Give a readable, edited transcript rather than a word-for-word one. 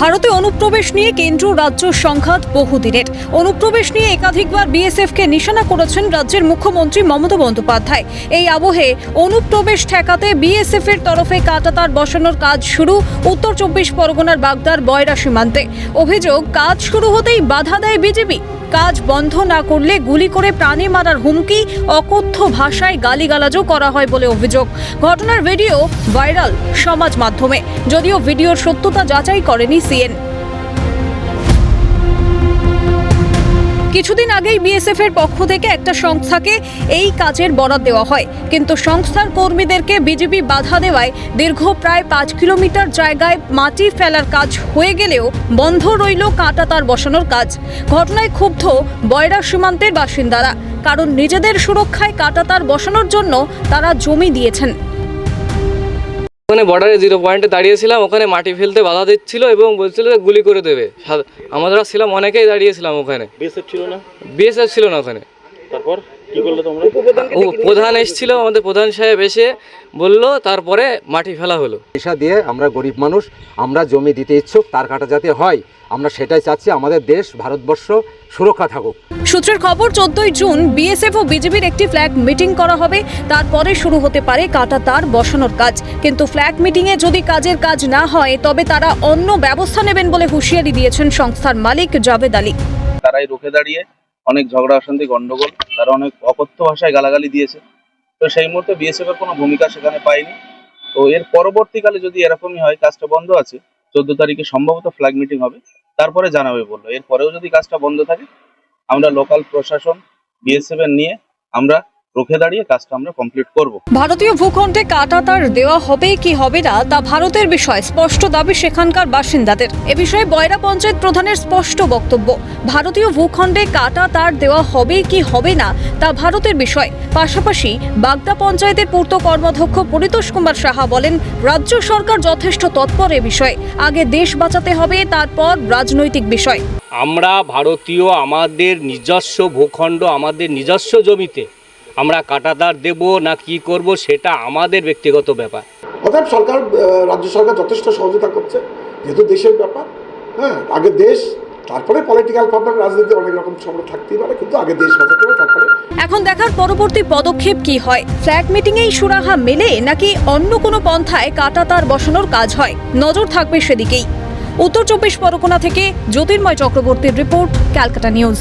ভারতে অনুপ্রবেশ নিয়ে কেন্দ্র রাজ্য সংঘাত বহুদিনের। অনুপ্রবেশ নিয়ে একাধিকবার বিএসএফকে নিশানা করেছেন রাজ্যের মুখ্যমন্ত্রী মমতা বন্দ্যোপাধ্যায়। এই আবহে অনুপ্রবেশ ঠেকাতে বিএসএফ এর তরফে কাঁটাতার বসানোর কাজ শুরু উত্তর 24 পরগনার বাগদার বয়রা সীমান্তে। অভিযোগ, কাজ শুরু হতেই বাধা দেয় বিজেপি। কাজ বন্ধ না করলে গুলি করে প্রাণে মারার হুমকি, অকথ্য ভাষায় গালিগালাজও করা হয় বলে অভিযোগ। ঘটনার ভিডিও ভাইরাল সমাজ মাধ্যমে, যদিও ভিডিওর সত্যতা যাচাই করেনি সিএন। কিছুদিন আগেই বিএসএফ এর পক্ষ থেকে একটা সংস্থাকে এই কাজের বরাদ দেওয়া হয়, কিন্তু সংস্থার কর্মীদেরকে বিজেপি বাধা দেওয়ায় দীর্ঘ প্রায় 5 কিলোমিটার জায়গায় মাটি ফেলার কাজ হয়ে গেলেও বন্ধ রইল কাঁটাতার বসানোর কাজ। ঘটনায় ক্ষুব্ধ বয়রা সীমান্তের বাসিন্দারা, কারণ নিজেদের সুরক্ষায় কাঁটাতার বসানোর জন্য তারা জমি দিয়েছেন। ওখানে বর্ডারে 0 পয়েন্টে দাঁড়িয়েছিলাম, ওখানে মাটি ফেলতে বাধা দিচ্ছিল এবং বলছিল গুলি করে দেবে। আমরা ছিলাম অনেকেই দাঁড়িয়েছিলাম ওখানে। বিএসএফ ছিল না? বিএসএফ ছিল না ওখানে। তারপর কি করলে তোমরা? প্রধান এসেছিল, আমাদের প্রধান সাহেব এসে বলল, তারপরে মাটি ফেলা হলো। পয়সা দিয়ে আমরা গরিব মানুষ, আমরা জমি দিতে ইচ্ছুক, তার কাটা যাতে হয় আমরা সেটাই চাচ্ছি। আমাদের দেশ ভারতবর্ষ সুরক্ষা থাকুক। সূত্রের খবর, 14 জুন বিএসএফ ও বিজেপির একটি ফ্ল্যাগ মিটিং করা হবে। তারপরে শুরু হতে পারে কাঁটাতার বসানোর কাজ। কিন্তু ফ্ল্যাগ মিটিংয়ে যদি কাজের কাজ না হয় তবে তারা অন্য ব্যবস্থা নেবেন বলে হুঁশিয়ারি দিয়েছেন সংস্থার মালিক জাভেদ আলী। তারাই রুখে দাঁড়িয়ে অনেক ঝগড়া অশান্তি গন্ডগোল, তারা অনেক অকথ্য ভাষায় গালাগালি দিয়েছে। তো সেই মুহূর্তে বিএসএফ এর কোনো ভূমিকা সেখানে পাইনি। তো এর পরবর্তীকালে যদি এরকমই হয়, কাজটা বন্ধ আছে, 14 তারিখে সম্ভবত ফ্ল্যাগ মিটিং হবে, তারপরে জানাবে বললো। এরপরেও যদি কাজটা বন্ধ থাকে, আমরা লোকাল প্রশাসন বিএসএফ এর নিয়ে আমরা রুখে দাঁড়িয়ে কাজটা আমরা কমপ্লিট করব। ভারতীয় ভূখণ্ডে কাঁটাতার দেওয়া হবে কি হবে না তা ভারতের বিষয়, স্পষ্ট দাবি সেখানকার বাসিন্দাদের। এ বিষয়ে বয়রা পঞ্চায়েত প্রধানের স্পষ্ট বক্তব্য, ভারতীয় ভূখণ্ডে কাঁটাতার দেওয়া হবে কি হবে না তা ভারতের বিষয়। পাশাপাশি বাগদা পঞ্চায়েতের পূর্ত কর্মাধ্যক্ষ পরিতোষ কুমার সাহা বলেন, রাজ্য সরকার যথেষ্ট তৎপর এ বিষয়ে। আগে দেশ বাঁচাতে হবে, তারপর রাজনৈতিক বিষয়। আমরা ভারতীয়, আমাদের নিজস্ব ভূখণ্ড, আমাদের নিজস্ব জমিতে আমরা কাঁটাতার দেব না কি করব সেটা আমাদের ব্যক্তিগত ব্যাপার। অর্থাৎ সরকার, রাজ্য সরকার যথেষ্ট সহযোগিতা করছে, যেহেতু দেশের ব্যাপার। হ্যাঁ, আগে দেশ, তারপরে পলিটিক্যাল প্রবলেম, রাজনীতি অনেক রকম সমস্যা থাকতেই পারে, কিন্তু আগে দেশ বাঁচাতে হবে, তারপরে। এখন দেখার পরবর্তী পদক্ষেপ কি হয়। ফ্ল্যাগ মিটিংয়েই সুরাহা মেলে নাকি অন্য কোনো পন্থায় কাঁটাতার বসানোর কাজ হয়, নজর থাকবে সেদিকেই। উত্তর 24 পরগনা থেকে জ্যোতির্ময় চক্রবর্তীর রিপোর্ট, ক্যালকাটা নিউজ।